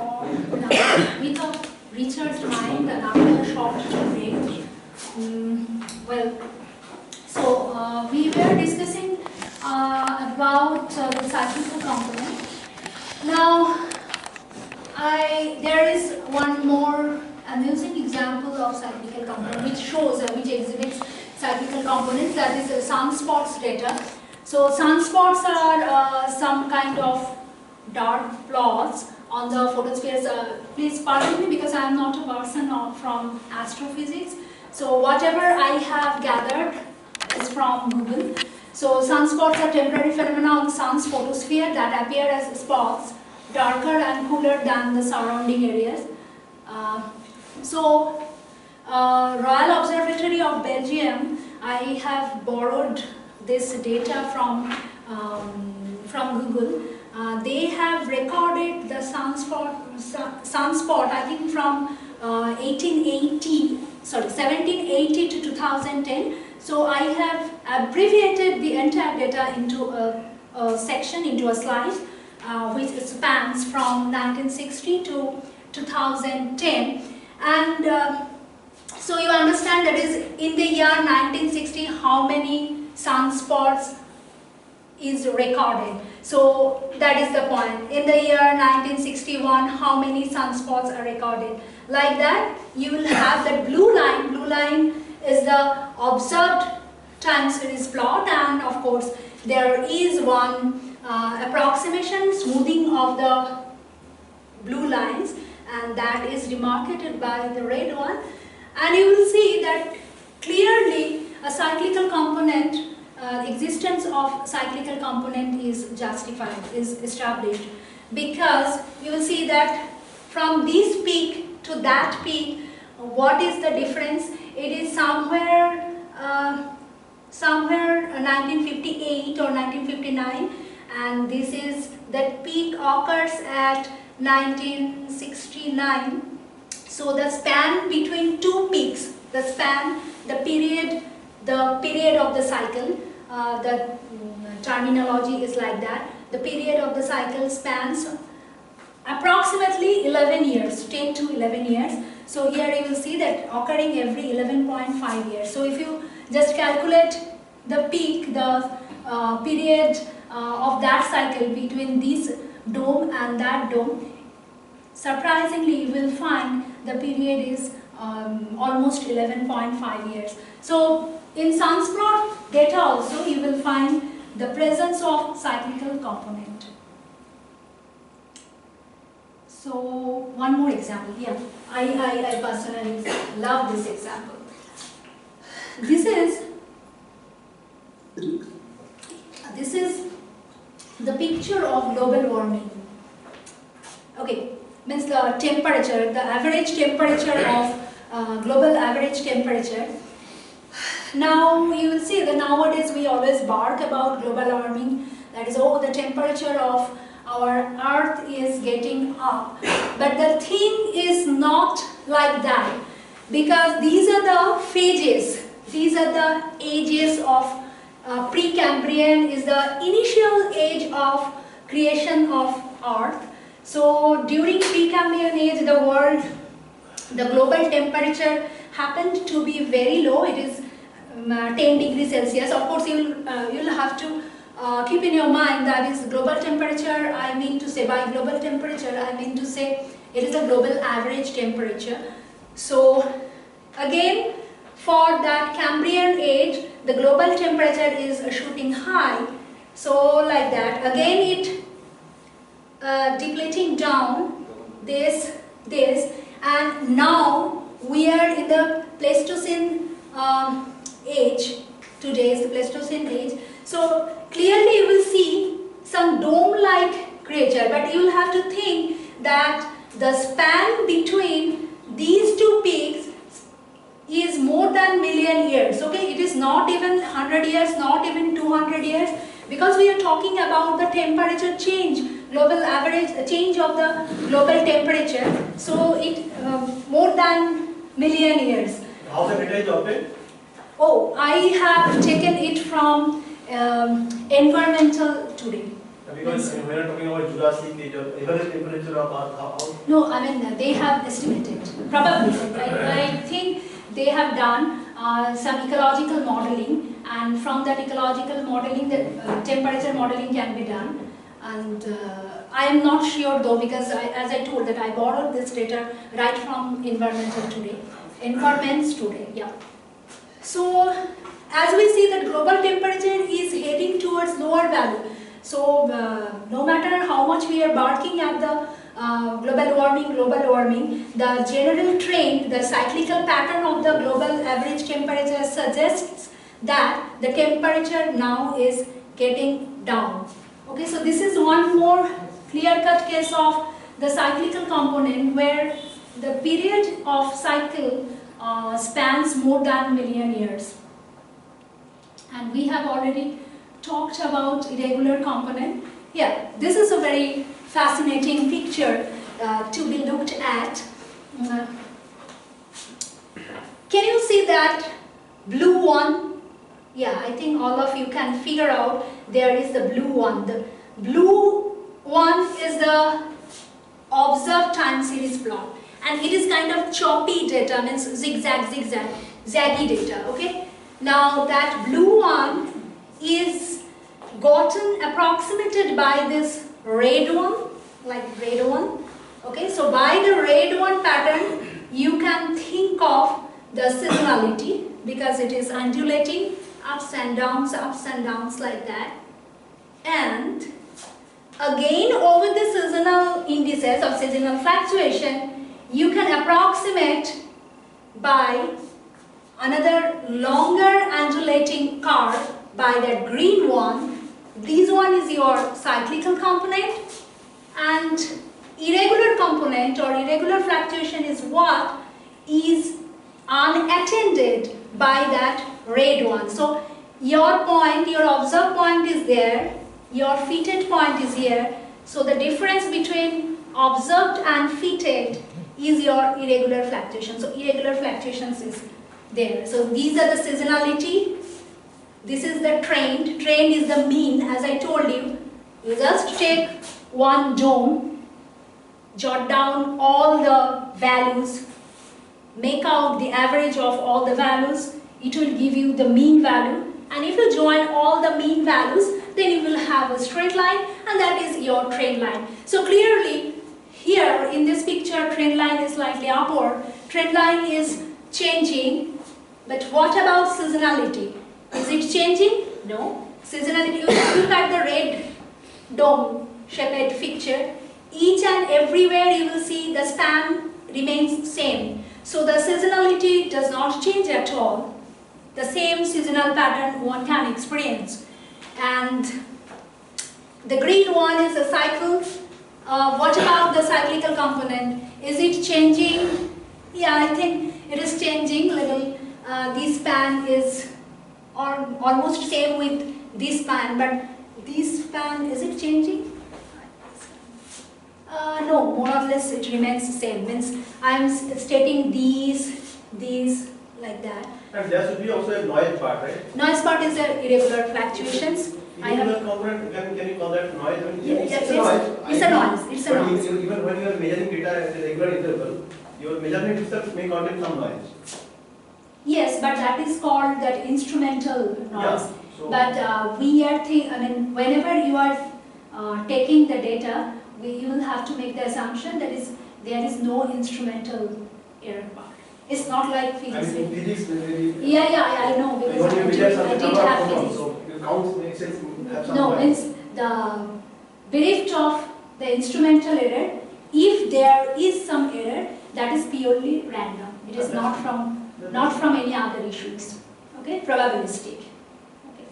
more with a research mind and after a short break. We were discussing about the cyclical component. Now, there is one more amusing example of cyclical component which shows, which exhibits cyclical components, that is sunspots data. So sunspots are some kind of dark plots on the photospheres. Please pardon me because I am not a person from astrophysics. So whatever I have gathered is from Google. So sunspots are temporary phenomena on the sun's photosphere that appear as spots, darker and cooler than the surrounding areas. Royal Observatory of Belgium, I have borrowed this data from Google. They have recorded the sunspot, I think from 1780 to 2010. So I have abbreviated the entire data into a section, into a slide, which spans from 1960 to 2010. And so you understand that is in the year 1960 how many sunspots is recorded. So that is the point. In the year 1961 how many sunspots are recorded. Like that you will have that blue line. Blue line is the observed time series plot, and of course there is one approximation smoothing of the blue lines, and that is demarcated by the red one. And you will see that clearly a cyclical component, existence of cyclical component is justified, is established, because you will see that from this peak to that peak, what is the difference? It is somewhere 1958 or 1959, and this is that peak occurs at 1969. So the span between two peaks, the period of the cycle, the terminology is like that. The period of the cycle spans approximately 11 years, 10 to 11 years. So here you will see that occurring every 11.5 years. So if you just calculate the peak, the period of that cycle between this dome and that dome, surprisingly you will find the period is almost 11.5 years. So in sunspot data also you will find the presence of cyclical component. So one more example. Yeah, I personally love this example. This is the picture of global warming. Okay, means the temperature, the average temperature of global average temperature. Now you will see that nowadays we always bark about global warming. That is, oh, the temperature of our earth is getting up. But the thing is not like that, because these are the phases, these are the ages of Precambrian is the initial age of creation of earth. So during Precambrian age, the global temperature happened to be very low. It is 10 degrees Celsius. Of course, you'll have to keep in your mind that is global temperature. I mean to say, by global temperature, I mean to say it is a global average temperature. So again, for that Cambrian age, the global temperature is shooting high. So like that, again it depleting down this, and now we are in the Pleistocene age. Today is the Pleistocene age. So clearly you will see some dome-like creature, but you will have to think that the span between these two peaks is more than million years. Okay, it is not even 100 years, not even 200 years, because we are talking about the temperature change, global average change of the global temperature. So it more than million years. How the data is obtained? Oh, I have taken it from Environmental Today. Because when we are talking about Jurassic age or average temperature of Earth, how? No, I mean they have estimated, probably. I think they have done some ecological modeling, and from that ecological modeling, the temperature modeling can be done. And I am not sure though, because as I told that I borrowed this data right from Environments Today, yeah. So as we see that global temperature is heading towards lower value. So no matter how much we are barking at the global warming, the general trend, the cyclical pattern of the global average temperature suggests that the temperature now is getting down. Okay, so this is one more clear-cut case of the cyclical component where the period of cycle spans more than a million years. And we have already talked about irregular component. Yeah, this is a very fascinating picture to be looked at. Can you see that blue one? Yeah, I think all of you can figure out there is the blue one. The blue one is the observed time series plot, and it is kind of choppy data, means zaggy data. Okay. Now that blue one is gotten approximated by this red one, like red one. Okay, so by the red one pattern, you can think of the seasonality because it is undulating, ups and downs like that. And again, over the seasonal indices of seasonal fluctuation, you can approximate by another longer undulating curve by that green one. This one is your cyclical component, and irregular component or irregular fluctuation is what is unattended by that red one. So your point, your observed point is there, your fitted point is here. So the difference between observed and fitted is your irregular fluctuation. So irregular fluctuations is there. So these are the seasonality. This is the trend. Trend is the mean, as I told you. You just take one dome, jot down all the values, make out the average of all the values. It will give you the mean value. And if you join all the mean values, then you will have a straight line, and that is your trend line. So clearly, here in this picture, trend line is slightly upward. Trend line is changing. But what about seasonality? Is it changing? No. Seasonality, you just look at the red dome shaped picture. Each and everywhere you will see the span remains same. So the seasonality does not change at all. The same seasonal pattern one can experience. And the green one is a cycle. What about the cyclical component? Is it changing? Yeah, I think it is changing a little. This span is almost same with this span, but this span, is it changing? No, more or less it remains the same. Means I am stating these like that. And there should be also a noise part, right? Noise part is the irregular fluctuations. Irregular component, can you call that noise? It's a noise. It's a noise. It's a noise. Even when you are measuring data at a regular interval, your measurement itself may contain some noise. Yes, but that is called that instrumental noise. Yeah, so but we are whenever you are taking the data, you will have to make the assumption that there is no instrumental error part. It's not like physics. I mean, physics. Yeah, I know because I did have physics. So the counts may itself have some. No, it's the bereft of the instrumental error. If there is some error, that is purely random. It is not from any other issues. Okay, probabilistic. Okay.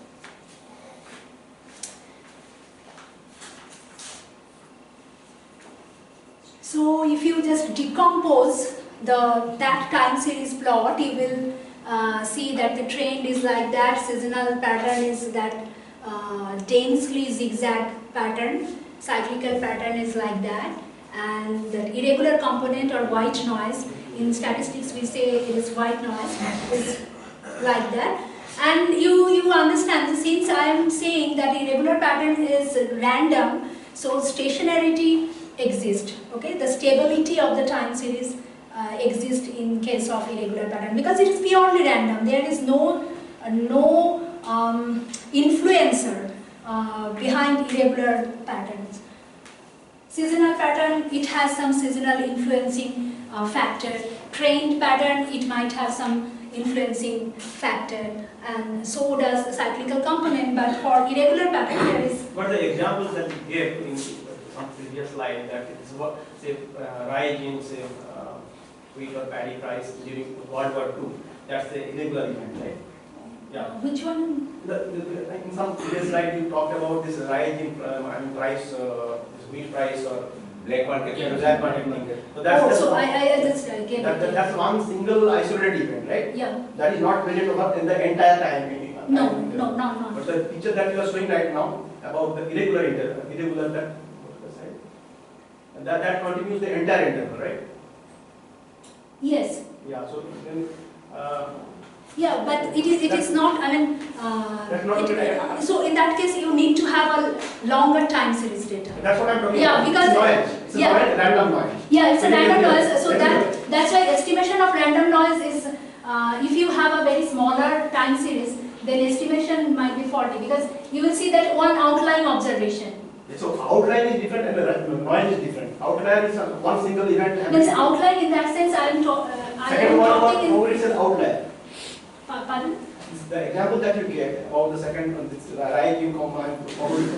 So if you just decompose that time series plot, you will see that the trend is like that, seasonal pattern is that densely zigzag pattern, cyclical pattern is like that, and the irregular component or white noise, in statistics we say it is white noise, is like that. And you understand, since I am saying that irregular pattern is random, so stationarity exists. Okay, the stability of the time series exists in case of irregular pattern because it is purely random. There is no influencer behind irregular patterns. Seasonal pattern, it has some seasonal influencing factor. Trained pattern, it might have some influencing factor, and so does the cyclical component. But for irregular pattern, there is. But the examples that you gave in some previous slide, that is what, say, rise in say wheat or paddy price during World War II. That's the irregular event, right? Yeah. Which one? In some previous slide, you talked about this rise in price, this wheat price or black market. Yeah, black market. So that's I just gave it. That's one single isolated event, right? Yeah. That is not present over in the entire time. No. But the picture that you are showing right now about the irregular that continues the entire interval, right? Yes. Yeah. So then. Yeah, but it is not. I mean, That's not so in that case, you need to have a longer time series data. That's what I'm talking Yeah, about. because it's noise. It's yeah, a noise, random noise. Yeah, it's a random noise. So Random. that's why estimation of random noise is if you have a very smaller time series, then estimation might be faulty because you will see that one outlying observation. So outline is different and the noise is different. Outline is one single event. Means outline in that sense, I am talking in. It's an outlier. Pardon? The example that you gave about the second rise in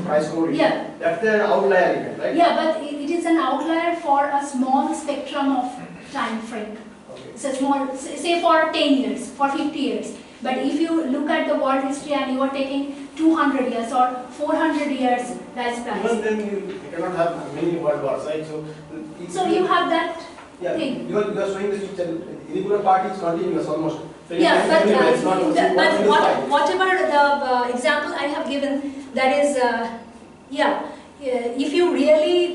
price commodity. Yeah. That's the outlier event, right? Yeah, but it is an outlier for a small spectrum of time frame. Okay. It's a small, say for 10 years, for 50 years. But if you look at the world history and you are taking 200 years or 400 years, that's price. Even then you cannot have many world wars, right? So you have that thing. You are showing this picture. Irregular part is continuous almost. So Yeah, but whatever the the example I have given, that is, if you really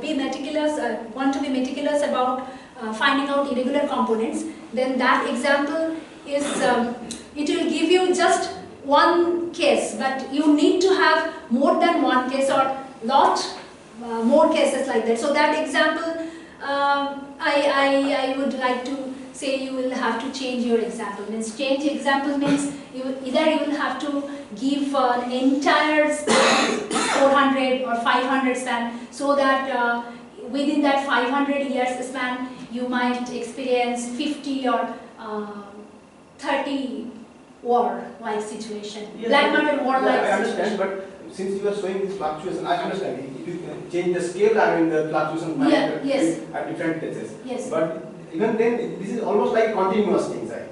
be meticulous, want to be meticulous about finding out irregular components, then that example is, it will give you just one case, but you need to have more than one case or lot more cases like that. So that example, I would like to say you will have to change your example. Means change example means either you will have to give an entire span, 400 or 500 span, so that within that 500 years span you might experience 50 or 30 war-like situation. Yes, Black market war-like I understand, situation. but since you are showing this fluctuation, I understand. If you change the scale, I mean the fluctuation might yes. at different places. Yes. But even then, this is almost like continuous things, right?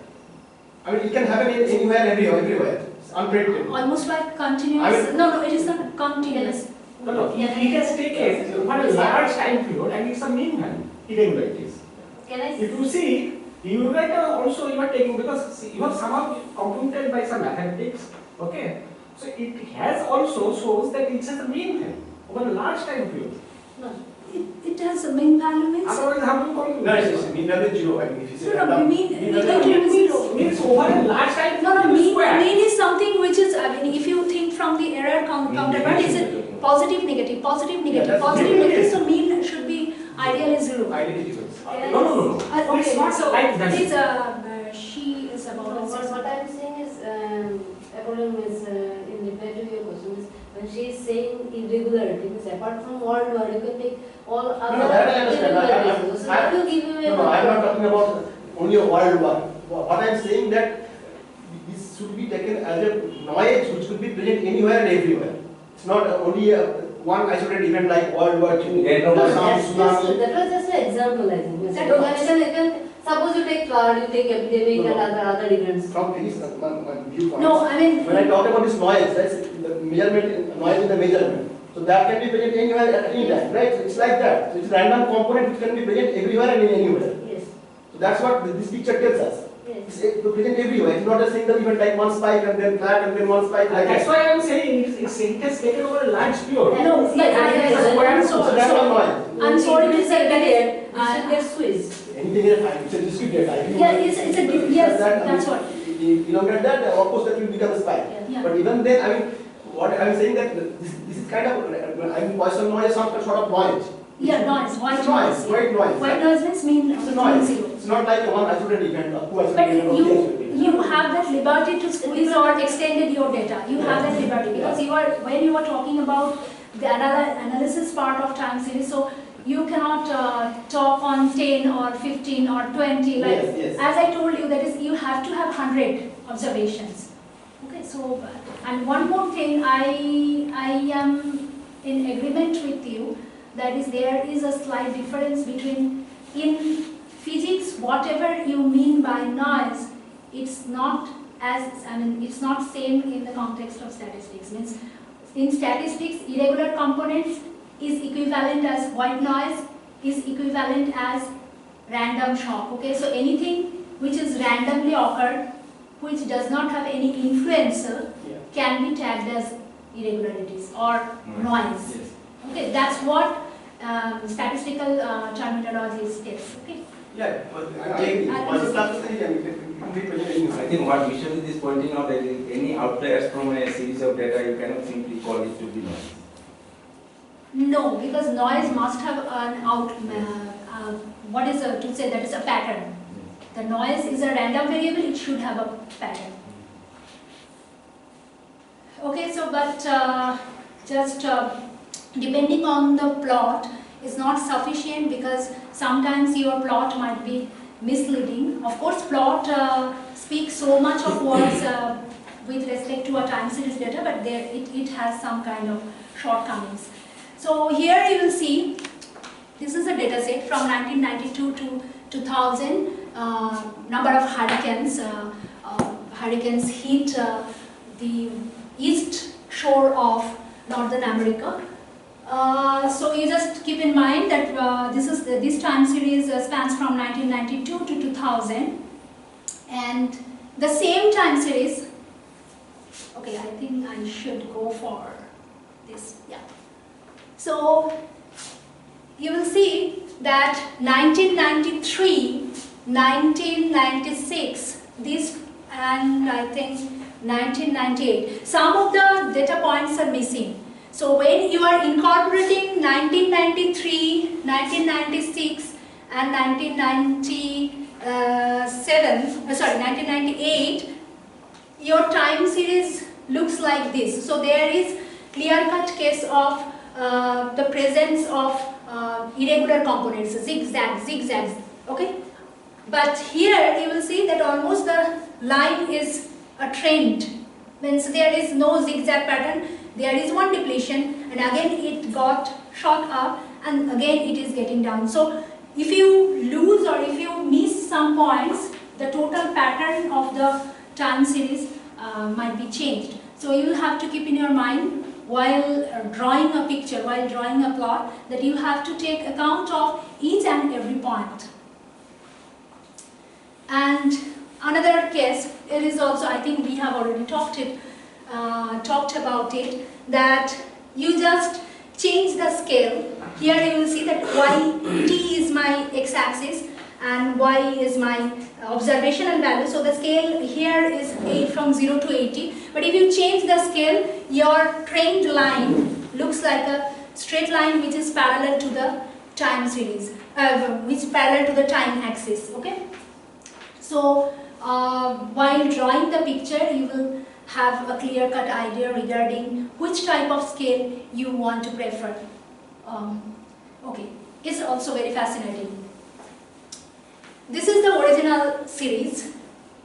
I mean, it can happen anywhere, everywhere. It's unpredictable. Almost like continuous. I mean, no, it is not continuous. No, it has taken for a large time period and it's a mean value, irregularities. Can I? If you see, irregularity also you are taking because you have somehow computed by some mathematics, okay? So it has also shows that it has a mean value over a large time period. No, it has a mean value means. Otherwise, how do you compute? No, it's mean value is 0. I mean, if you say No, random, mean value is Means over a large time No, period square. mean is something which is, I mean, if you think from the error counterpart, is it positive, negative, positive, negative, that's positive, mean. negative, so mean should be ideally 0. Ideally 0. No. Okay, It's not so like that. this, she is about. No, what I am saying is, according to in reply to your question, is when she is saying irregularity, means apart from world war, you can take all other that I understand. irregularities. So that will give you a. No, I am not talking about only a world war. What I am saying that this should be taken as a noise which could be present anywhere and everywhere. It's not only one isolated event like World War II. That was just an example, I think. That You can suppose you take flood, you take epidemic and other events. From this one viewpoint. No, I mean. When I talk about this noise, that's the measurement, noise in the measurement. So that can be present anywhere at any time, right? So it's like that. So it's a random component which can be present everywhere and anywhere. Yes. So that's what this picture tells us. Yes. It's present everywhere. It's not a single event like one spike and then flat and then one spike like That's that. why I am saying it has taken over a large period. No, but So that's not noise. I'm sorry to say that it should get squeezed. Anything is fine. It's a discrete data. yes, that's what. elongate that, of course that will become a spike. Yeah. But even then, I mean, what I am saying that this is kind of, I mean, Poisson noise is some sort of noise. Yeah, noise, white Noise, noise. white noise. White noise means It's a noise. zero. It's not like a one isolated event or two But isolated events or three isolated events. you have that liberty to squeeze or extended your data. You have that liberty because when you are talking about the analysis part of time series, so you cannot talk on 10 or 15 or 20. Like Yes. as I told you, that is you have to have 100 observations. Okay, so and one more thing, I am in agreement with you. That is, there is a slight difference between, in physics, whatever you mean by noise, it's not it's not same in the context of statistics. Means in statistics, irregular components is equivalent as white noise, is equivalent as random shock. Okay, so anything which is randomly occurred, which does not have any influencer, can be tagged as irregularities or noise. Yes. Okay, that's what statistical terminology states. Okay. Yeah, but I think what Vishal is pointing out that any outliers from a series of data, you cannot simply call it to be noise. No, because noise must have an what is to say, that is a pattern. The noise is a random variable, it should have a pattern. Okay, so but just depending on the plot is not sufficient, because sometimes your plot might be misleading. Of course, plot speaks so much of words with respect to a time series data, but there it has some kind of shortcomings. So here you will see, this is a data set from 1992 to 2000, number of hurricanes. Hurricanes hit the east shore of Northern America. So you just keep in mind that this time series spans from 1992 to 2000, and the same time series. Okay, I think I should go for this. Yeah. So you will see that 1993, 1996, this, and I think 1998. Some of the data points are missing. So when you are incorporating 1993, 1996 and 1998, your time series looks like this. So there is clear-cut case of the presence of irregular components, zigzags, okay? But here you will see that almost the line is a trend. Means there is no zigzag pattern. There is one depletion, and again it got shot up, and again it is getting down. So if you lose or if you miss some points, the total pattern of the time series might be changed. So you will have to keep in your mind while drawing a picture, while drawing a plot, that you have to take account of each and every point. And another case, it is also, I think we have already talked about it, that you just change the scale. Here you will see that t is my x-axis and y is my observational value. So the scale here is 8 from 0 to 80. But if you change the scale, your trend line looks like a straight line which is parallel to the time series, which is parallel to the time axis. Okay. So while drawing the picture, you will have a clear-cut idea regarding which type of scale you want to prefer. Okay, it's also very fascinating. This is the original series,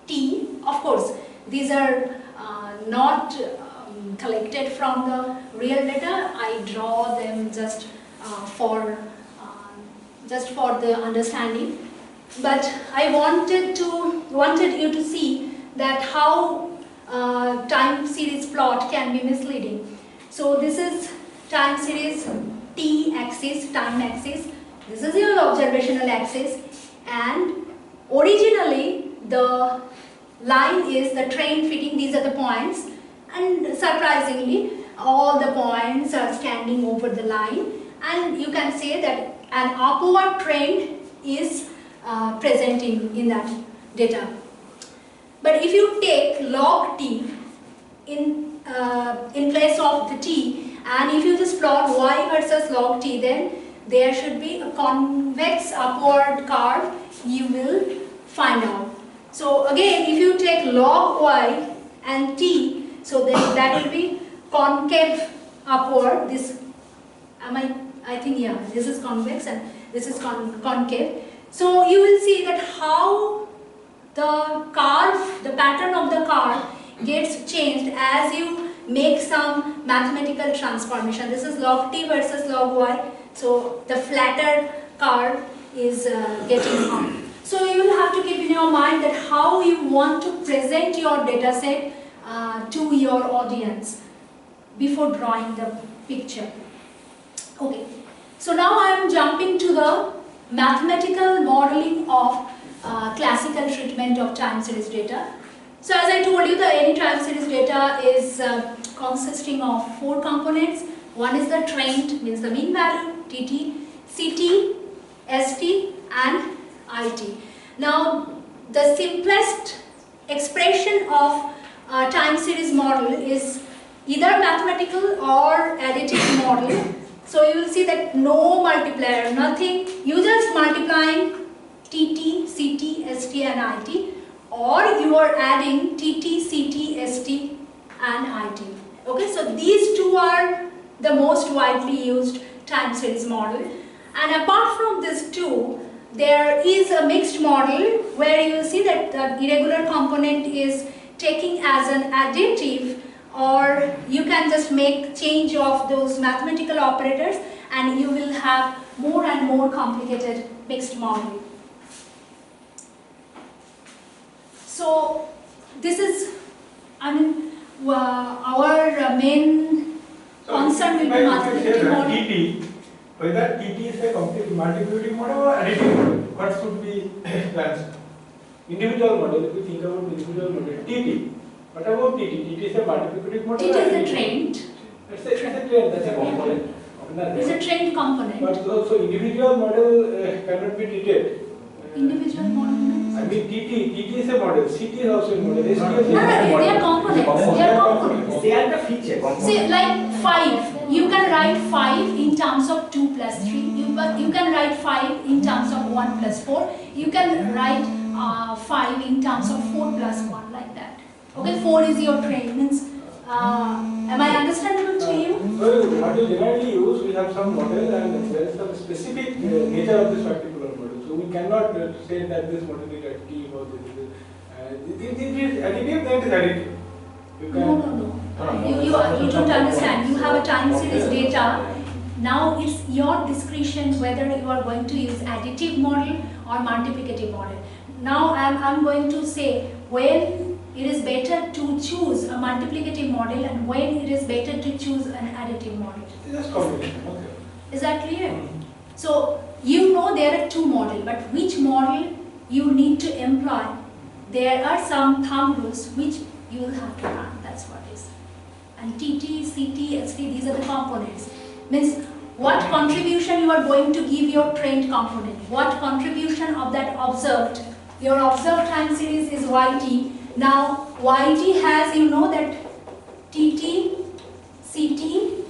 T. Of course, these are not collected from the real data. I draw them just for the understanding. But I wanted you to see that how time series plot can be misleading. So this is time series T axis, time axis. This is your observational axis, and originally the line is the trend fitting. These are the points, and surprisingly all the points are standing over the line, and you can say that an upward trend is presenting in that data. But if you take log t in place of the t, and if you just plot y versus log t, then there should be a convex upward curve you will find out. So again, if you take log y and t, so then that will be concave upward. This, I think, yeah, this is convex and this is concave. So you will see that how the curve, the pattern of the curve gets changed as you make some mathematical transformation. This is log t versus log y. So the flatter curve is getting on. So you will have to keep in your mind that how you want to present your data set to your audience before drawing the picture. Okay, so now I am jumping to the mathematical modeling of classical treatment of time series data. So as I told you, the any time series data is consisting of 4 components. One is the trained, means the mean value, TT, CT, ST and IT. Now the simplest expression of time series model is either mathematical or additive model. So you will see that no multiplier, nothing, you just multiplying TT, CT, ST and IT, or you are adding TT, CT, ST and IT. Okay, so these two are the most widely used time series model. And apart from these two, there is a mixed model where you will see that the irregular component is taking as an additive, or you can just make change of those mathematical operators and you will have more and more complicated mixed model. So this is, our main concern will be multiplicative model. TT, whether TT is a complete multiplicative model or additive model, what should be the answer? Individual model, if you think about individual model, TT. What about TT? TT is a multiplicative model. TT is a trained. It's a trained, that's a component. It's a trained component. But so individual model cannot be treated. Individual model means? I mean TT is a model, CT is also a model, ST is a model. No, they are components. They are components. They are the features. See, like 5, you can write 5 in terms of 2 plus 3. You can write 5 in terms of 1 plus 4. You can write 5 in terms of 4 plus 1, like that. Okay, 4 is your train, means, am I understandable to you? So what you generally use, we have some model and there is some specific nature of this particular model. So we cannot say that this model is additive or this is additive, that is additive. No. You don't understand. You have a time series data. Now it's your discretion whether you are going to use additive model or multiplicative model. Now I'm going to say when it is better to choose a multiplicative model and when it is better to choose an additive model. Just combination. Okay. Is that clear? So you know there are 2 models, but which model you need to employ? There are some thumb rules which you will have to run. That's what it is. And TT, CT, ST, these are the components. Means what contribution you are going to give your trained component. What contribution of that observed. Your observed time series is YT. Now YT has, you know that TT, CT,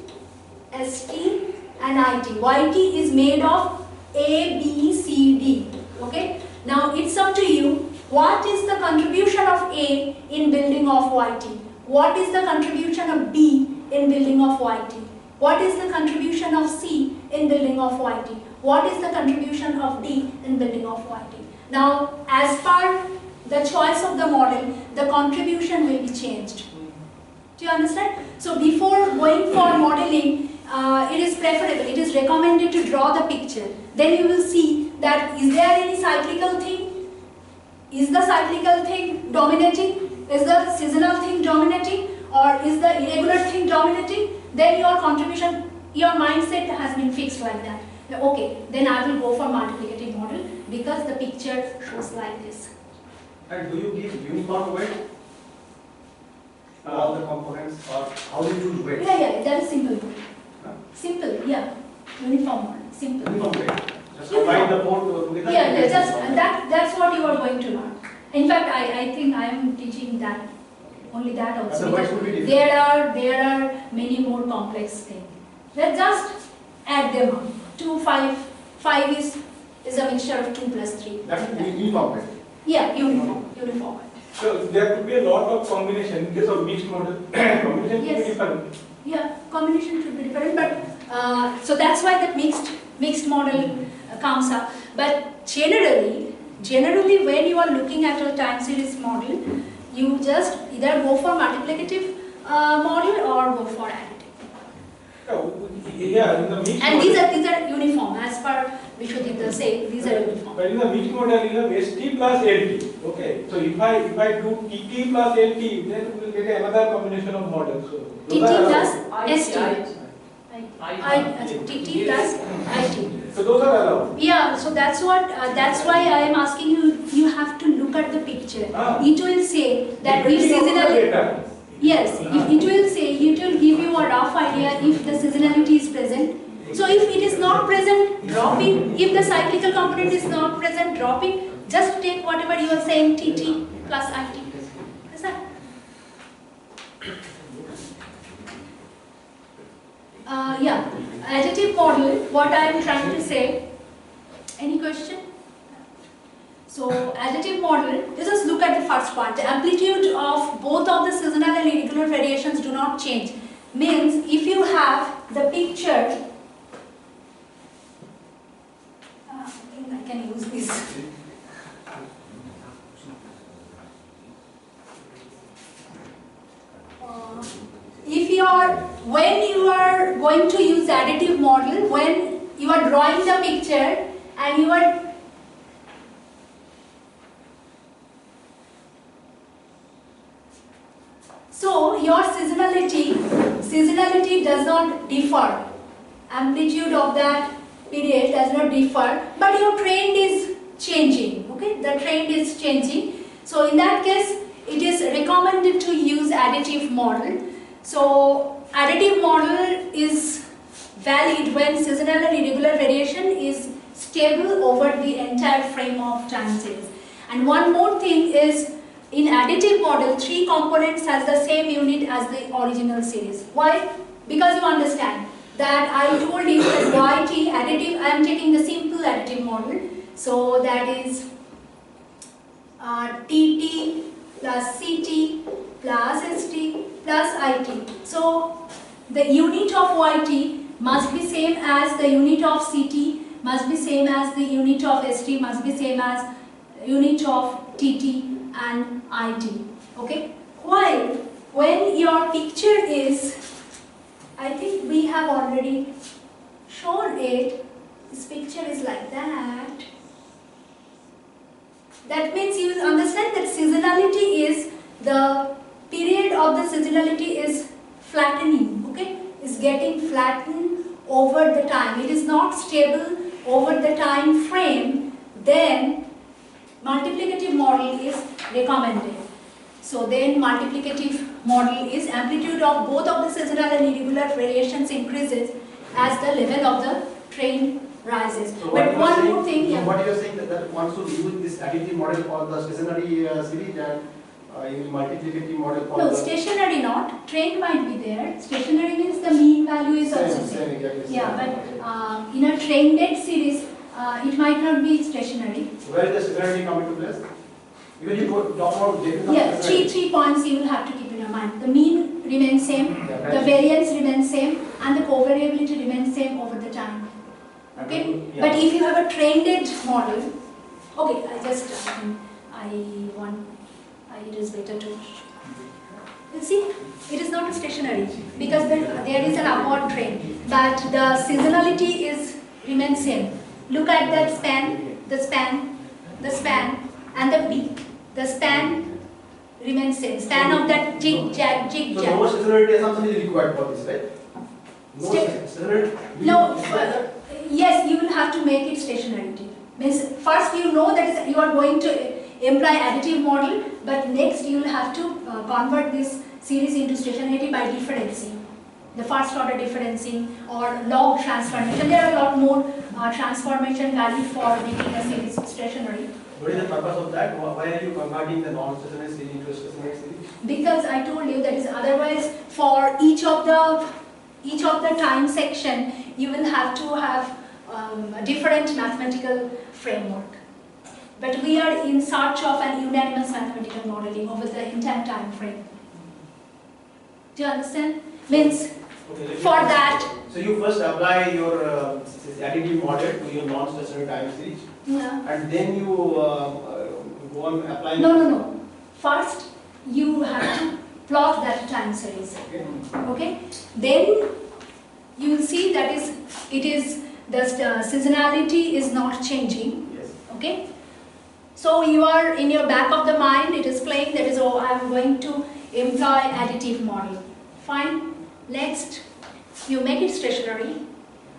ST and IT. YT is made of A, B, C, D. Okay. Now it's up to you. What is the contribution of A in building of YT? What is the contribution of B in building of YT? What is the contribution of C in building of YT? What is the contribution of D in building of YT? Now, as per the choice of the model, the contribution will be changed. Do you understand? So before going for modeling, it is preferable, it is recommended to draw the picture. Then you will see that is there any cyclical thing? Is the cyclical thing dominating? Is the seasonal thing dominating? Or is the irregular thing dominating? Then your contribution, your mindset has been fixed like that. Okay, then I will go for multiplicative model because the picture shows like this. And do you give uniform weight all the components, or how do you choose weight? Yeah, that is simple. Simple, yeah. Uniform model, simple. Uniform weight. Just combine the four together. Yeah, that's what you are going to learn. In fact, I think I am teaching that, only that also. And the words will be different. There are many more complex things. Let's just add them up. 2, 5. 5 is a mixture of 2 plus 3. That will be uniform. Yeah, uniform. So there could be a lot of combination in case of mixed model. Combination could Yes. be different. Yeah, combination should be different, but so that's why that mixed model comes up. But generally when you are looking at a time series model, you just either go for multiplicative model or go for additive. Yeah, in the mixed And model. these are uniform as per Vishwaditya say. These are uniform. But in the mixed model, you have ST plus LT. Okay, so if I do TT plus LT, then we will get another combination of models. So TT those are plus allowed. ST. TT plus IT. So those are allowed. Yeah, so that's why I am asking you. You have to look at the picture. Ah. It will say that if Depending on the seasonality. data. Yes, it will say, it will give you a rough idea if the seasonality is present. So if it is not present, dropping. If the cyclical component is not present, dropping. Just take whatever you are saying, TT plus IT. Is that? Yeah, additive model, what I am trying to say. Any question? So additive model, let us look at the first part. The amplitude of both of the seasonal and irregular variations do not change. Means if you have the picture, I think I can use this. When you are going to use additive model, when you are drawing the picture and you are so your seasonality does not differ. Amplitude of that period does not differ, but your trend is changing. Okay, the trend is changing. So in that case, it is recommended to use additive model. So additive model is valid when seasonal and irregular variation is stable over the entire frame of time series. And one more thing is, in additive model, 3 components has the same unit as the original series. Why? Because you understand that I told you that YT additive, I am taking the simple additive model. So that is TT plus CT plus ST plus IT. So the unit of YT must be same as the unit of CT, must be same as the unit of ST, must be same as unit of TT and IT. Okay? While when your picture is, I think we have already shown it, this picture is like that. That means you will understand that seasonality is, the period of the seasonality is flattening, okay? Is getting flattened over the time. It is not stable over the time frame, then multiplicative model is recommended. So then multiplicative model is amplitude of both of the seasonal and irregular variations increases as the level of the trend rises. So But one more thing, so yeah. what you are saying that one should use this additive model for the stationary series and use multiplicative model for No, the stationary not. Trend might be there. Stationary means the mean value is also same. exactly same. Yeah, but in a trended series, it might not be stationary. Where is the stationarity come into place? Because you talk about definition Yeah, of stationarity. three points you will have to keep in your mind. The mean remains same, Yeah, the right. variance remains same, and the covariability remains same over the time. Okay? Yeah. But if you have a trended model, okay, it is better to. You see, it is not a stationary because there is an upward trend, but the seasonality remains same. Look at that span, the span, and the peak. The span remains same. Span of that jig So jag. no stationarity assumption is required for this, right? No stationarity. No, yes, you will have to make it stationarity. Means first you know that you are going to imply additive model, but next you will have to convert this series into stationarity by differencing. The first order differencing or log transformation. There are a lot more transformation value for making a series stationary. What is the purpose of that? Why are you converting the non-stationary series into a stationary series? Because I told you that is otherwise for each of the time section you will have to have a different mathematical framework. But we are in search of an unanimous mathematical modeling over the entire time frame. Do you understand? Means Okay, for that. So you first apply your additive model to your non-stationary time series, Yeah. and then you go on applying. No. First, you have to plot that time series. Okay. Okay. Then you will see that the seasonality is not changing. Yes. Okay. So you are in your back of the mind. It is playing that is, oh, I am going to employ additive model. Fine. Next, you make it stationary.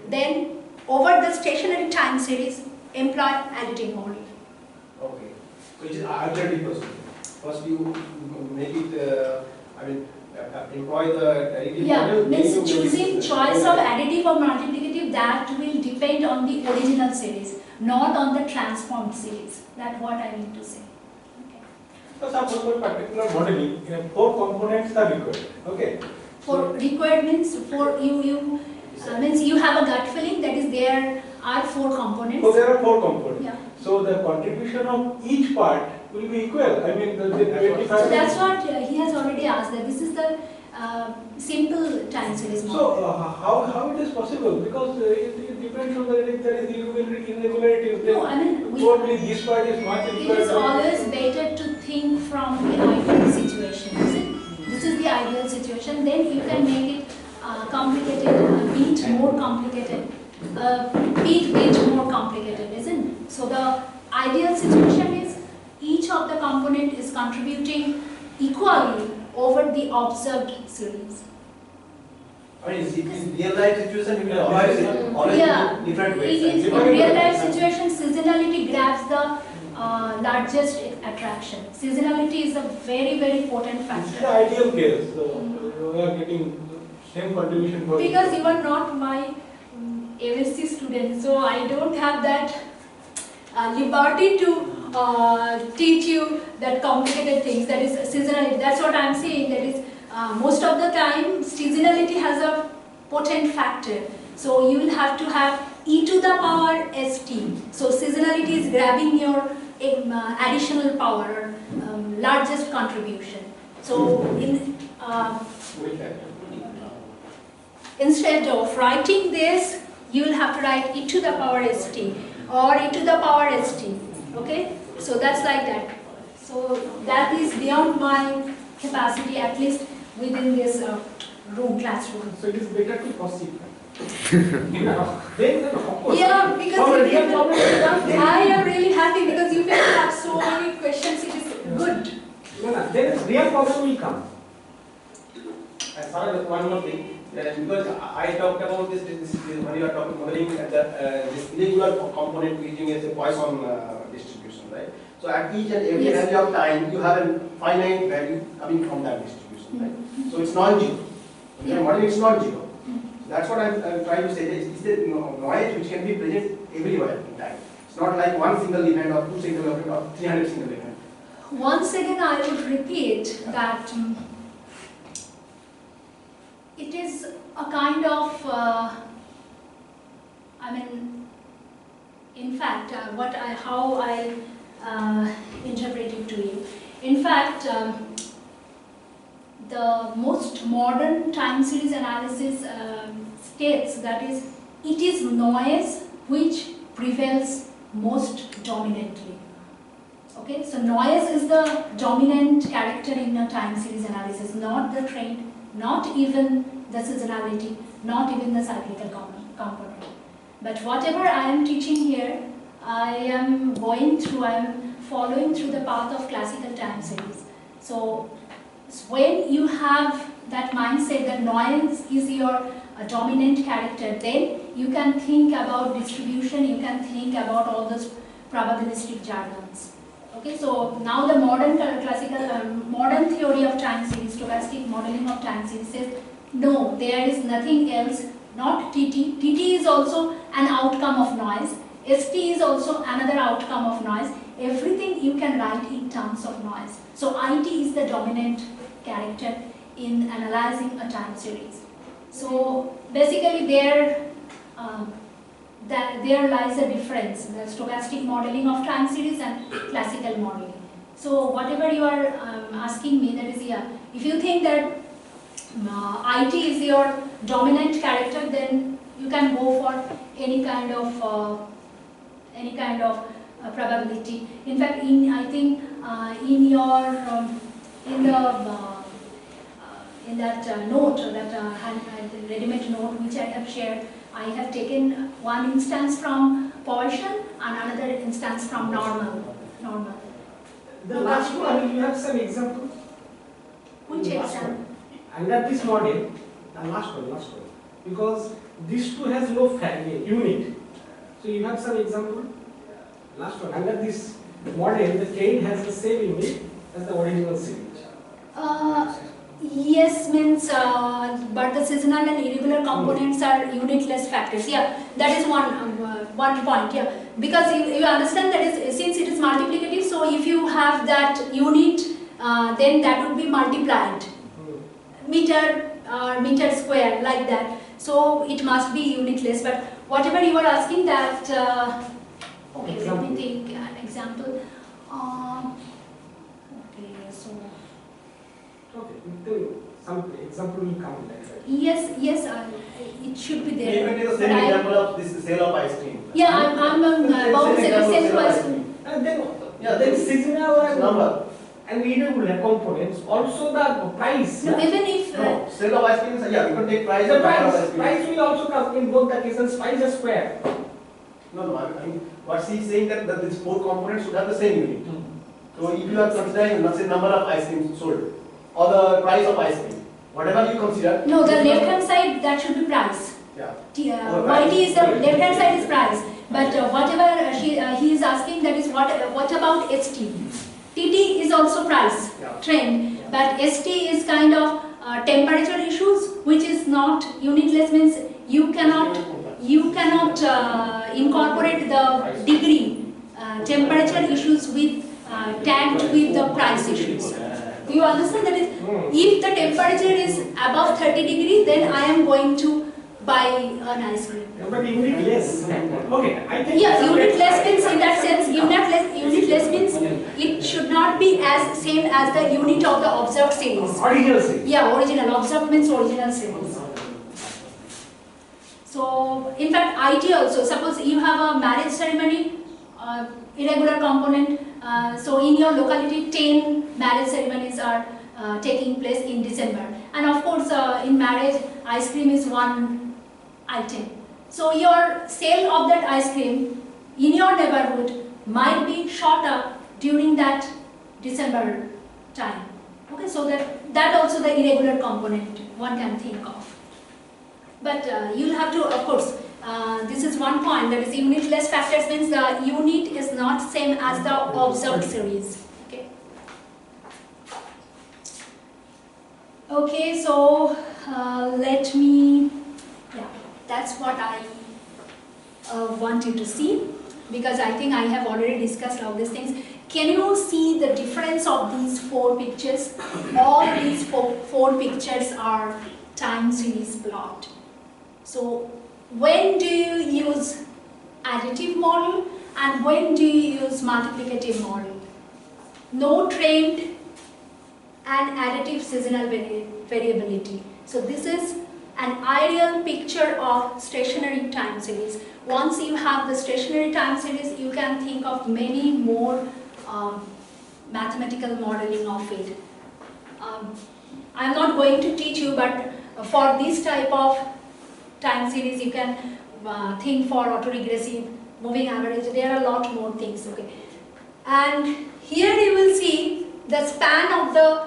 Then over the stationary time series, employ additive model. Okay. So it is alternative process. First you make it, employ the additive Yeah, model. means then you choosing make it, choice of additive or multiplicative, that will depend on the original series, not on the transformed series. That's what I mean to say. Okay. So suppose for particular modeling, 4 components are required. Okay. For required means for you means you have a gut feeling that is there are 4 components. So there are 4 components. Yeah. So the contribution of each part will be equal. I mean, the 25. So that's what he has already asked, that this is the simple time series model. So how it is possible? Because it depends on if there is irregularity. No, I mean, probably this part is much it equal. is always better to think from the ideal situation, is it? This is the ideal situation, then you can make it complicated, a bit more complicated, bit more complicated, isn't it? So the ideal situation is each of the component is contributing equally over the observed series. I mean, in real life situation, you will always Yeah, do different ways. it is, in real life situation, seasonality grabs the largest attraction. Seasonality is a very, very potent This is factor. the ideal case. So we are getting same contribution for. Because you are not my MSc student, so I don't have that liberty to teach you that complicated things, that is seasonality. That's what I'm saying, that is most of the time seasonality has a potent factor. So you will have to have e to the power st. So seasonality is grabbing your additional power, largest contribution. So instead of writing this, you will have to write e to the power st or e to the power st. Okay? So that's like that. So that is beyond my capacity, at least within this classroom. So it is better to proceed. Then of course. Yeah, because real problem will come. I am really happy because you can have so many questions. It is good. Then real problem will come. And sorry, one more thing. Because I talked about this when you are talking modeling at this irregular component using as a Poisson distribution, right? So at each and every Yes. value of time, you have a finite value coming from that distribution, right? So it's non-zero. Yeah. Modeling is non-zero. That's what I'm trying to say. It's the noise which can be present everywhere in time. It's not like one single event or 2 single event or 300 single event. Once again, I would repeat that it is a kind of, in fact, how I interpret it to you. In fact, the most modern time series analysis states that it is noise which prevails most dominantly. Okay, so noise is the dominant character in a time series analysis, not the trend, not even the seasonality, not even the cyclical component. But whatever I am teaching here, I am following through the path of classical time series. So when you have that mindset that noise is your dominant character, then you can think about distribution, you can think about all those probabilistic jargons. Okay, so now the modern modern theory of time series, stochastic modeling of time series says, no, there is nothing else, not TT. TT is also an outcome of noise. ST is also another outcome of noise. Everything you can write in terms of noise. So IT is the dominant character in analyzing a time series. So basically there lies a difference, the stochastic modeling of time series and classical modeling. So whatever you are asking me, that is, yeah, if you think that IT is your dominant character, then you can go for any kind of probability. In fact, I think in your in that note, that ready-made note which I have shared, I have taken one instance from Poisson and another instance from normal. The last one, you have some example? Which example? Under this model, the last one. Because this two has no unit. So you have some example? Last one, under this model, the train has the same unit as the original series. Yes, means, but the seasonal and irregular components are unitless factors. Yeah, that is one point. Yeah, because you understand that is, since it is multiplicative, so if you have that unit, then that would be multiplied, meter square, like that. So it must be unitless. But whatever you are asking, that okay, let me take an example. Okay, some example will come later. Yes, it should be there. You can take the same example of this sale of ice cream. Yeah, I'm about sale to ice cream. And then, Yeah, then seasonal and number. and irregular components, also the price. No, even if No, sale of ice cream is, yeah, you can take price The and buyer of ice cream. price will also come in both the cases, price is square. No, I mean, what she is saying that these four components should have the same unit. So if you are considering, let's say, number of ice creams sold, or the price of ice cream, whatever you consider. no, the left hand side, that should be price. Yeah. Maiti is the left hand side is price, but whatever he is asking, that is what about ST? TT is also price, Yeah. trend, but ST is kind of temperature issues, which is not unitless, means you cannot incorporate the degree temperature issues with tagged with the price issues. Do you understand that? If the temperature is above 30 degrees, then I am going to buy an ice cream. But unitless. Okay, I think. Yeah, unitless means, in that sense, unitless means it should not be as same as the unit of the observed series. Original series. Yeah, original. Observed means original series. So, in fact, IT also, suppose you have a marriage ceremony, irregular component, so in your locality 10 marriage ceremonies are taking place in December. And of course, in marriage, ice cream is one item. So your sale of that ice cream in your neighborhood might be shorter during that December time. Okay, so that also the irregular component one can think of. But you'll have to, of course, this is one point, that is unitless factors means the unit is not same as the observed series. Okay. Okay, so let me, yeah, that's what I want you to see, because I think I have already discussed all these things. Can you see the difference of these four pictures? All these four pictures are time series plot. So when do you use additive model and when do you use multiplicative model? No trend and additive seasonal variability. So this is an ideal picture of stationary time series. Once you have the stationary time series, you can think of many more mathematical modeling of it. I am not going to teach you, but for this type of time series, you can think for autoregressive, moving average. There are a lot more things. Okay, and here you will see the span of the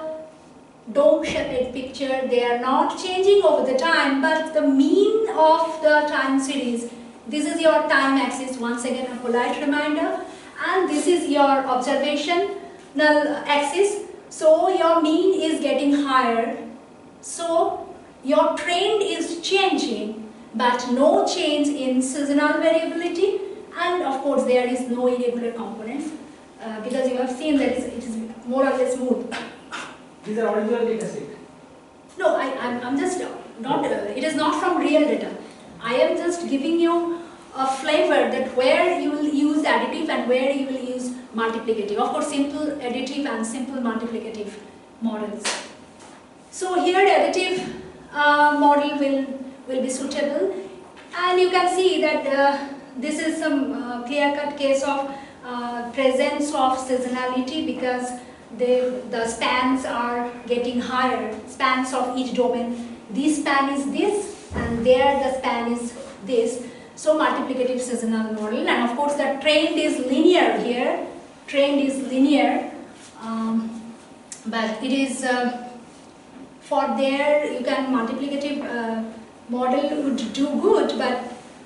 dome-shaped picture. They are not changing over the time, but the mean of the time series. This is your time axis. Once again, a polite reminder, and this is your observational axis. So your mean is getting higher. So your trend is changing, but no change in seasonal variability and of course there is no irregular components because you have seen that it is more or less smooth. These are original data set. No, I'm just not, it is not from real data. I am just giving you a flavor that where you will use additive and where you will use multiplicative. Of course, simple additive and simple multiplicative models. So here additive model will be suitable, and you can see that this is some clear-cut case of presence of seasonality because the spans are getting higher, spans of each domain. This span is this, and there the span is this. So multiplicative seasonal model, and of course the trend is linear here. Trend is linear, but it is for there you can multiplicative model would do good, but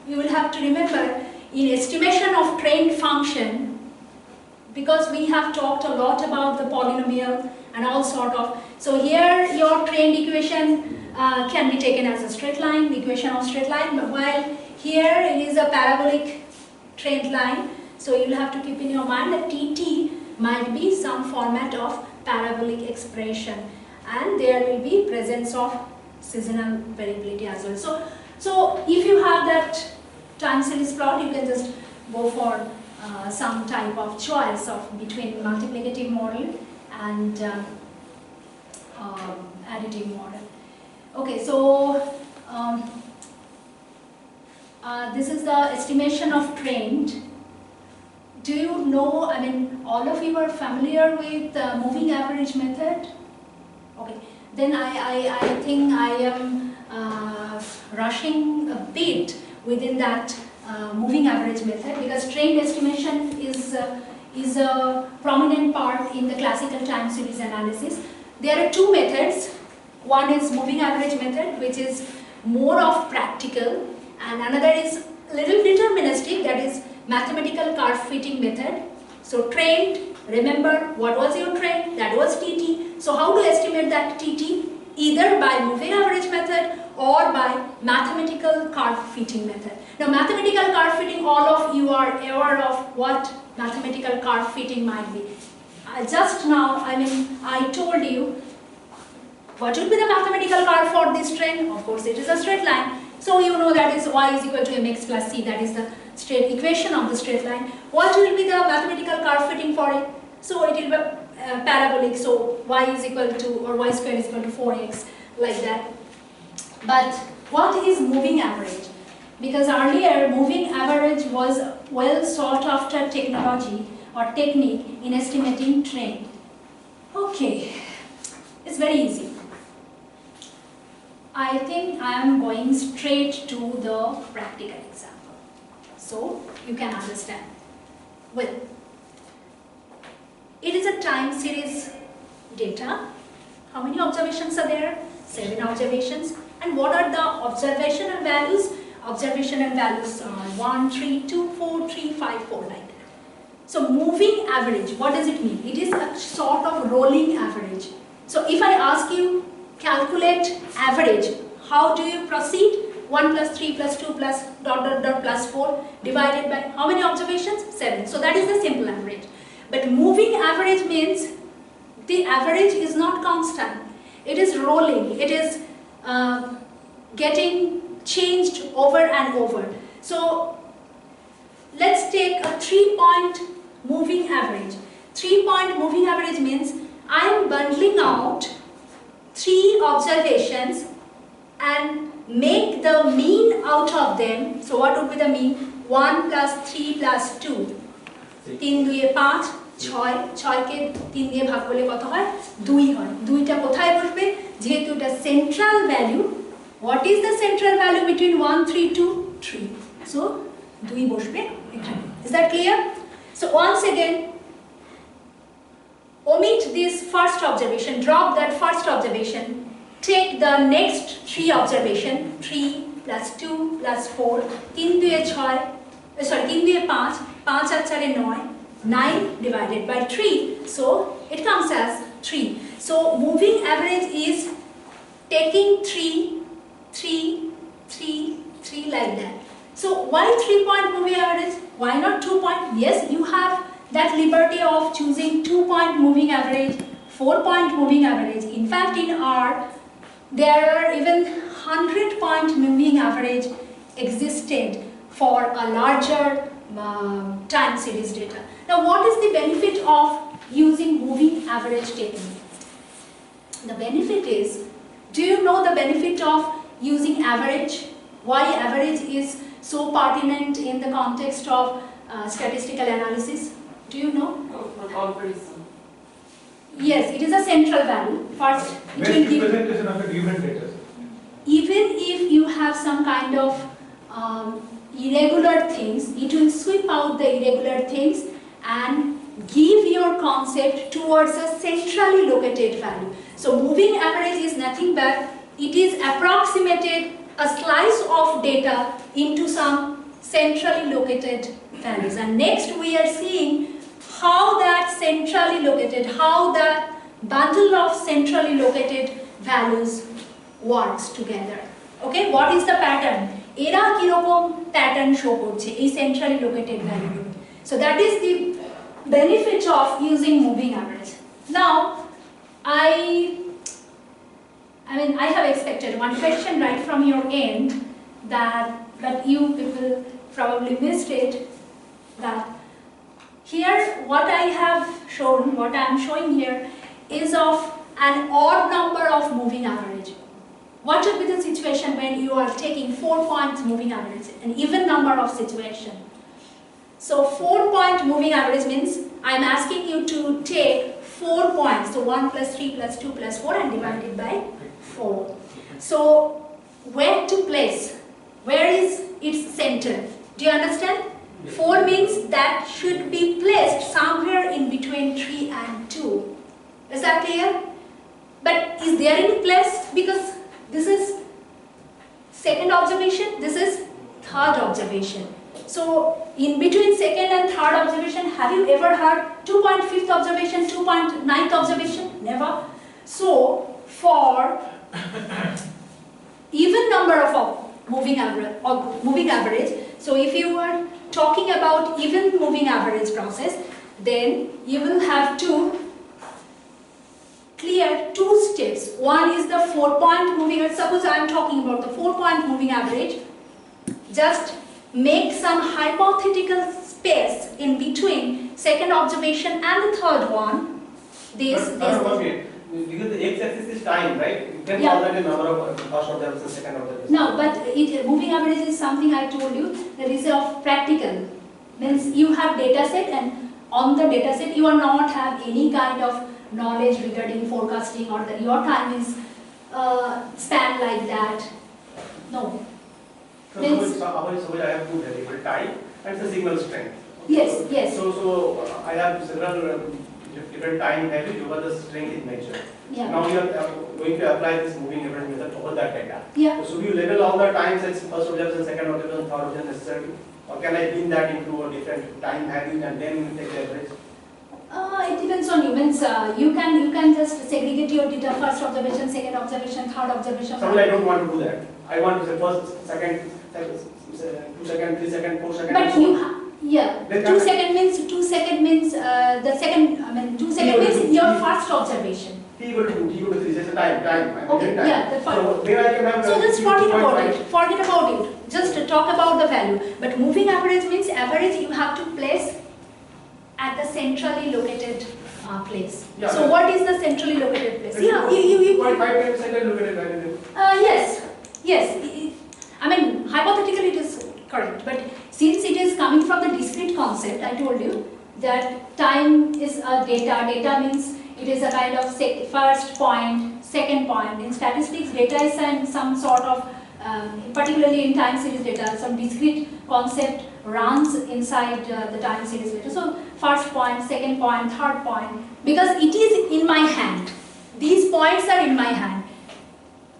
you will have to remember in estimation of trend function, because we have talked a lot about the polynomial and all sort of. So here your trend equation can be taken as a straight line, equation of straight line, but while here it is a parabolic trend line. So you will have to keep in your mind that TT might be some format of parabolic expression, and there will be presence of seasonal variability as well. So if you have that time series plot, you can just go for some type of choice of between multiplicative model and additive model. Okay, so this is the estimation of trend. Do you know, I mean, all of you are familiar with moving average method? Okay, then I think I am rushing a bit within that moving average method, because trend estimation is a prominent part in the classical time series analysis. There are two methods. One is moving average method, which is more of practical, and another is little deterministic, that is mathematical curve fitting method. So trend, remember what was your trend? That was TT. So how to estimate that TT? Either by moving average method or by mathematical curve fitting method. Now mathematical curve fitting, all of you are aware of what mathematical curve fitting might be. Just now, I mean, I told you what would be the mathematical curve for this trend. Of course, it is a straight line. So you know that is y is equal to mx plus c, that is the straight equation of the straight line. What will be the mathematical curve fitting for it? So it will be parabolic, so y is equal to, or y square is equal to 4x, like that. But what is moving average? Because earlier moving average was well sought after technology or technique in estimating trend. Okay, it's very easy. I think I am going straight to the practical example, so you can understand. Well, it is a time series data. How many observations are there? 7 observations. And what are the observational values? Observational values are 1, 3, 2, 4, 3, 5, 4, like that. So moving average, what does it mean? It is a sort of rolling average. So if I ask you, calculate average, how do you proceed? 1 plus 3 plus 2 plus dot dot dot plus 4 divided by how many observations? 7. So that is the simple average. But moving average means the average is not constant. It is rolling. It is getting changed over and over. So let's take a 3-point moving average. 3-point moving average means I am bundling out 3 observations and make the mean out of them. So what would be the mean? 1 plus 3 plus 2. 3 2 5 6 6 কে 3 দিয়ে ভাগ করলে কত হয়? 2 হয়। 2টা কোথায় বসবে? যেহেতু এটা central value, what is the central value between 1 3 2 3? So 2 বসবে এখানে। Is that clear? So once again, omit this first observation, drop that first observation, take the next 3 observation, 3 plus 2 plus 4, 3 2 6, sorry 3 2 5, 5 R 4 9, 9 divided by 3, so it comes as 3. So moving average is taking 3 3 3 3 like that. So why 3-point moving average? Why not 2-point? Yes, you have that liberty of choosing 2-point moving average, 4-point moving average. In fact, in R, there are even 100-point moving average existed for a larger time series data. Now, what is the benefit of using moving average technique? The benefit is, do you know the benefit of using average? Why average is so pertinent in the context of statistical analysis? Do you know? For comparison. Yes, it is a central value. First, it Best will give, representation of a given data set. even if you have some kind of irregular things, it will sweep out the irregular things and give your concept towards a centrally located value. So moving average is nothing but it is approximated a slice of data into some centrally located values. And next we are seeing how that centrally located, how that bundle of centrally located values works together. Okay, what is the pattern? এরা কিরকম pattern show করছে এই centrally located value. So that is the benefit of using moving average. Now, I have expected one question right from your end but you people probably missed it, that here what I have shown, what I am showing here is of an odd number of moving average. What would be the situation when you are taking 4 points moving average, an even number of situation? So 4-point moving average means I am asking you to take 4 points, so 1 plus 3 plus 2 plus 4 and divide it by 4. So where to place? Where is its center? Do you understand? 4 means that should be placed somewhere in between 3 and 2. Is that clear? But is there any place? Because this is second observation, this is third observation. So in between second and third observation, have you ever heard 2-point fifth observation, 2-point ninth observation? Never. So for even number of moving average, so if you are talking about even moving average process, then you will have to clear 2 steps. One is the 4-point moving average. Suppose I am talking about the 4-point moving average. Just make some hypothetical space in between second observation and the third one. Because the x-axis is time, right? You can call that a number of first observation, second observation. No, but moving average is something I told you that is of practical. Means you have data set, and on the data set you are not have any kind of knowledge regarding forecasting or your time is span like that. No. So I have two variable time and the signal strength. Yes, yes. So I have several different time values over the strength in nature. Yeah. Now you are going to apply this moving average method over that data. Yeah. So should you label all the times as first observation, second observation, third observation necessarily? Or can I pin that into a different time values and then take the average? It depends on you. Means you can just segregate your data: first observation, second observation, third observation. Sometimes I don't want to do that. I want to say first, second, 2 second, 3 second, 4 second. But you yeah. 2 second means the second. I mean 2 second means your first observation. T equal to 2, T equal to 3. That's the time. Okay. Time. Yeah. The first. So then I can have. So just forget about it. Forget about it. Just talk about the value. But moving average means average you have to place at the centrally located place. Yeah, so what is the centrally located place? Yeah, you 0.5 times centrally located value. Yes. I mean hypothetically it is correct, but since it is coming from the discrete concept, I told you that time is a data. Data means it is a kind of first point, second point. In statistics, data is some sort of particularly in time series data, some discrete concept runs inside the time series data. So first point, second point, third point, because it is in my hand. These points are in my hand.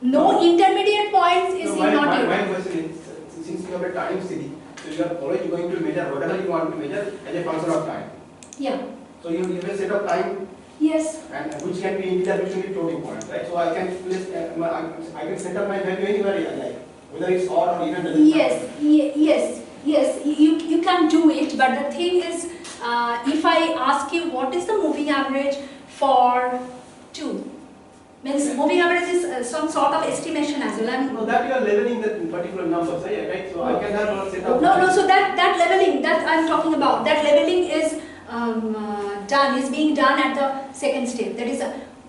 No intermediate points is not your. My question is, since you have a time series, so you are always going to measure whatever you want to measure as a function of time. Yeah. So you have a set of time. Yes. And which can be integer, which can be floating point, right? So I can place, I can set up my value anywhere I like. Whether it's odd or even doesn't matter. Yes, you can do it, but the thing is, if I ask you what is the moving average for 2, means moving average is some sort of estimation as well. No, that you are leveling that particular numbers, right? So I can have a set of. No, so that leveling that I'm talking about, that leveling is being done at the second step. That is,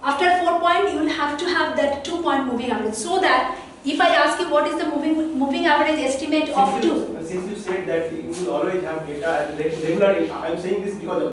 after 4 point, you will have to have that 2 point moving average, so that if I ask you what is the moving average estimate of 2. Since you said that you will always have data at regular, I'm saying this because of